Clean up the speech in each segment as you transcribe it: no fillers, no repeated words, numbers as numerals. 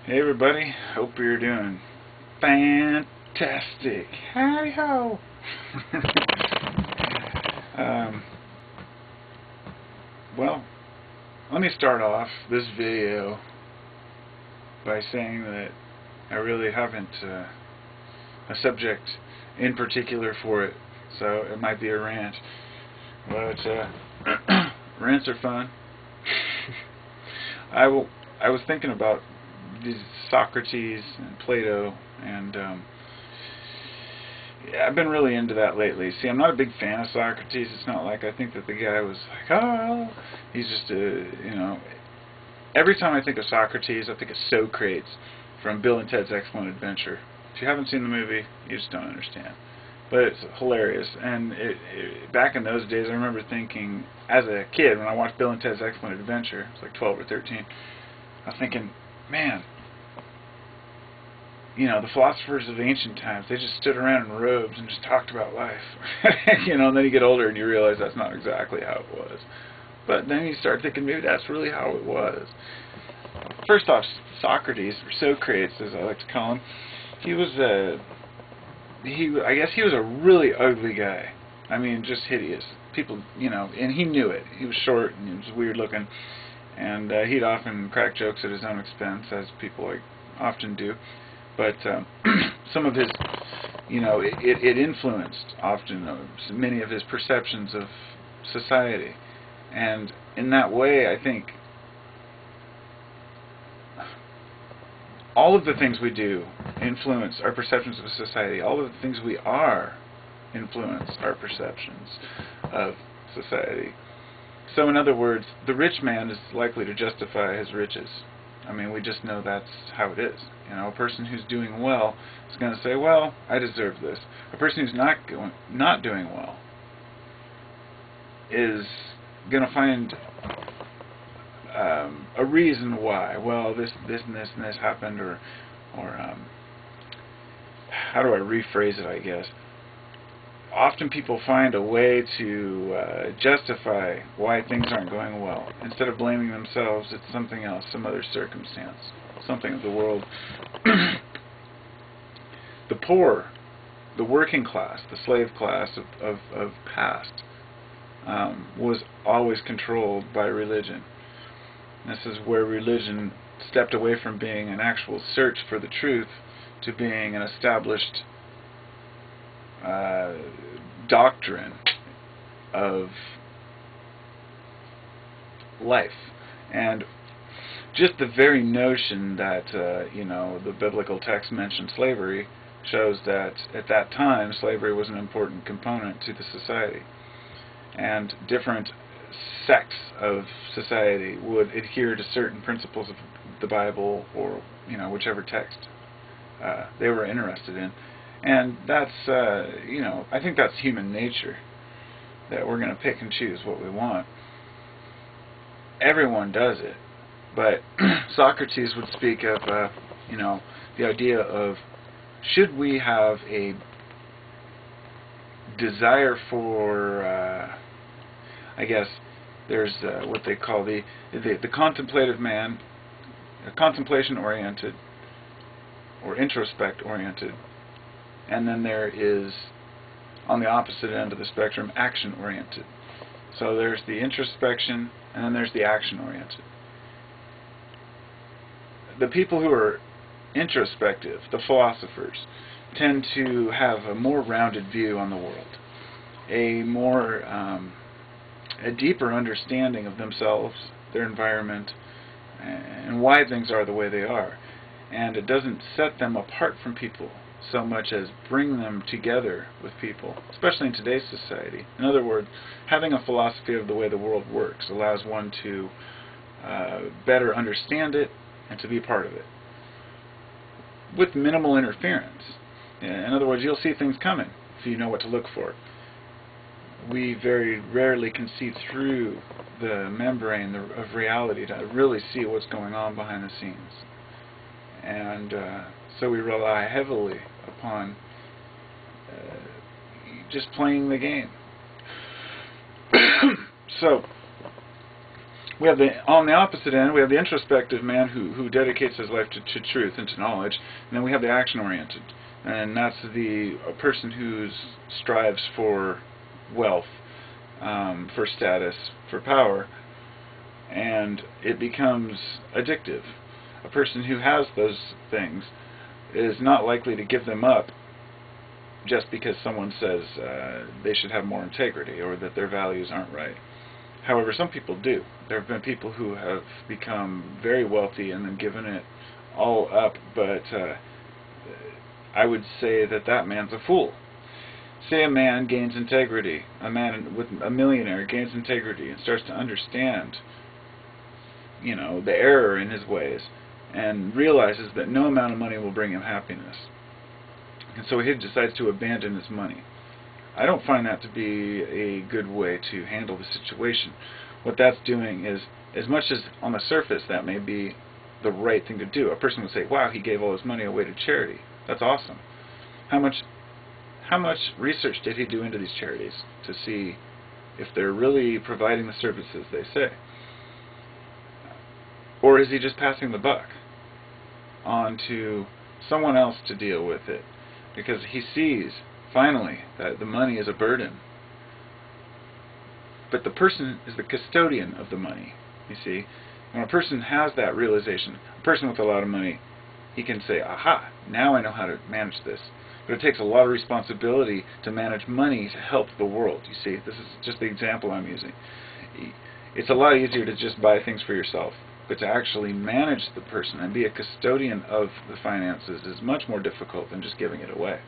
Hey everybody, hope you're doing fantastic. Howdy ho! um, well, let me start off this video by saying that I really haven't a subject in particular for it, so it might be a rant. But rants are fun. I was thinking about these Socrates and Plato, and yeah, I've been really into that lately. See, I'm not a big fan of Socrates. It's not like I think that the guy was like, oh, he's just every time I think of Socrates, I think of Socrates from Bill and Ted's Excellent Adventure. If you haven't seen the movie, you just don't understand. But it's hilarious, and back in those days, I remember thinking, as a kid, when I watched Bill and Ted's Excellent Adventure, I was like 12 or 13, I was thinking, man, you know, the philosophers of ancient times, they just stood around in robes and just talked about life. You know, and then you get older and you realize that's not exactly how it was. But then you start thinking, maybe that's really how it was. First off, Socrates, or Socrates as I like to call him, I guess he was a really ugly guy. I mean, just hideous. People, you know, and he knew it. He was short and he was weird looking. And he'd often crack jokes at his own expense, as people like often do. But some of his, you know, it influenced often many of his perceptions of society. And in that way, I think all of the things we do influence our perceptions of society. All of the things we are influence our perceptions of society. So in other words, the rich man is likely to justify his riches. I mean, we just know that's how it is. You know, a person who's doing well is going to say, well, I deserve this. A person who's not doing well is going to find a reason why. Well, this and this and this happened, or how do I rephrase it, I guess. Often people find a way to justify why things aren't going well. Instead of blaming themselves, it's something else, some other circumstance, something of the world. The poor, the working class, the slave class of past was always controlled by religion. This is where religion stepped away from being an actual search for the truth to being an established doctrine of life. And just the very notion that you know, the biblical text mentioned slavery shows that at that time slavery was an important component to the society, and different sects of society would adhere to certain principles of the Bible, or, you know, whichever text they were interested in. And that's, you know, I think that's human nature, that we're going to pick and choose what we want. Everyone does it. But Socrates would speak of, you know, the idea of, should we have a desire for, I guess, there's what they call the contemplative man, contemplation-oriented, or introspect-oriented. And then there is, on the opposite end of the spectrum, action-oriented. So there's the introspection, and then there's the action-oriented. The people who are introspective, the philosophers, tend to have a more rounded view on the world, a deeper understanding of themselves, their environment, and why things are the way they are. And it doesn't set them apart from people so much as bring them together with people, especially in today's society. In other words, having a philosophy of the way the world works allows one to better understand it and to be part of it, with minimal interference. In other words, you'll see things coming if you know what to look for. We very rarely can see through the membrane of reality to really see what's going on behind the scenes. And so we rely heavily upon just playing the game. So We have on the opposite end, we have the introspective man who dedicates his life to truth and to knowledge, and then we have the action-oriented, and that's a person who strives for wealth, for status, for power, and it becomes addictive. A person who has those things is not likely to give them up just because someone says they should have more integrity or that their values aren't right. However, some people do. There have been people who have become very wealthy and then given it all up, but I would say that man's a fool. Say a man gains integrity, a millionaire gains integrity and starts to understand, the error in his ways, and realizes that no amount of money will bring him happiness. And so he decides to abandon his money. I don't find that to be a good way to handle the situation. What that's doing is, as much as on the surface that may be the right thing to do, a person would say, wow, he gave all his money away to charity. That's awesome. How much research did he do into these charities to see if they're really providing the services they say? Or is he just passing the buck on to someone else to deal with it? Because he sees, finally, that the money is a burden. But the person is the custodian of the money, you see. When a person has that realization, a person with a lot of money, he can say, aha, now I know how to manage this. But it takes a lot of responsibility to manage money to help the world, you see. This is just the example I'm using. It's a lot easier to just buy things for yourself, but to actually manage the person and be a custodian of the finances is much more difficult than just giving it away.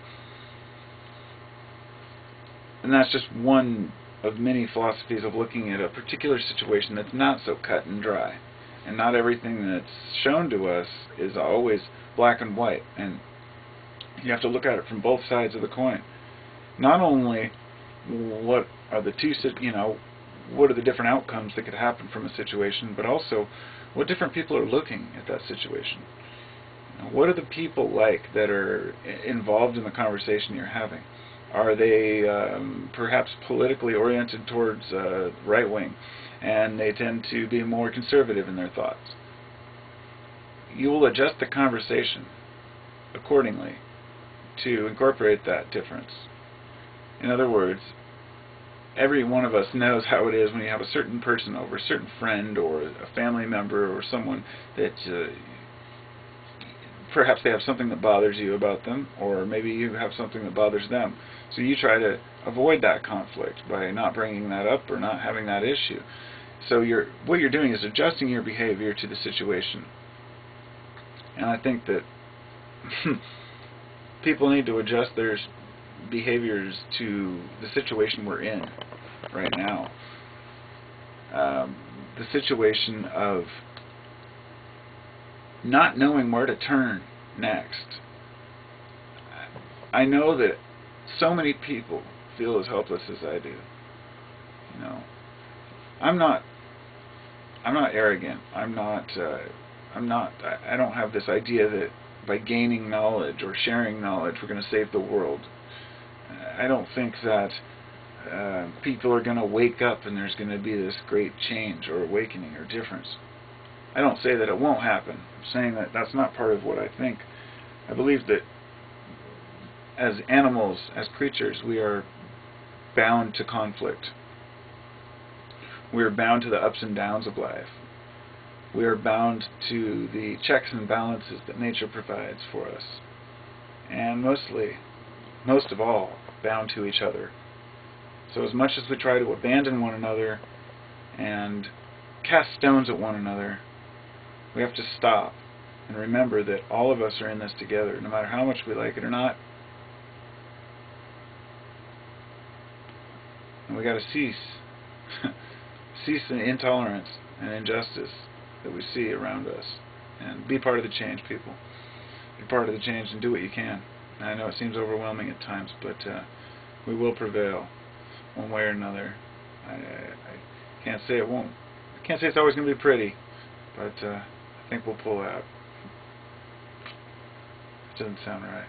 And that's just one of many philosophies of looking at a particular situation that's not so cut and dry. And not everything that's shown to us is always black and white. And you have to look at it from both sides of the coin. Not only what are the what are the different outcomes that could happen from a situation, but also what different people are looking at that situation. What are the people like that are involved in the conversation you're having? Are they perhaps politically oriented towards right wing, and they tend to be more conservative in their thoughts? You will adjust the conversation accordingly to incorporate that difference. In other words, every one of us knows how it is when you have a certain person over, a certain friend or a family member or someone that perhaps they have something that bothers you about them, or maybe you have something that bothers them. So you try to avoid that conflict by not bringing that up or not having that issue. So what you're doing is adjusting your behavior to the situation. And I think that people need to adjust their behaviors to the situation we're in right now. The situation of not knowing where to turn next. I know that so many people feel as helpless as I do. I'm not arrogant. I don't have this idea that by gaining knowledge or sharing knowledge we're going to save the world. I don't think that people are going to wake up and there's going to be this great change or awakening or difference. I don't say that it won't happen. I'm saying that that's not part of what I think. I believe that as animals, as creatures, we are bound to conflict. We are bound to the ups and downs of life. We are bound to the checks and balances that nature provides for us. And most of all, bound to each other. So as much as we try to abandon one another and cast stones at one another, we have to stop and remember that all of us are in this together, no matter how much we like it or not. And we got to cease the intolerance and injustice that we see around us, and be part of the change, people. Be part of the change and do what you can. And I know it seems overwhelming at times, but we will prevail one way or another. I can't say it won't. I can't say it's always going to be pretty, but I think we'll pull out. It doesn't sound right.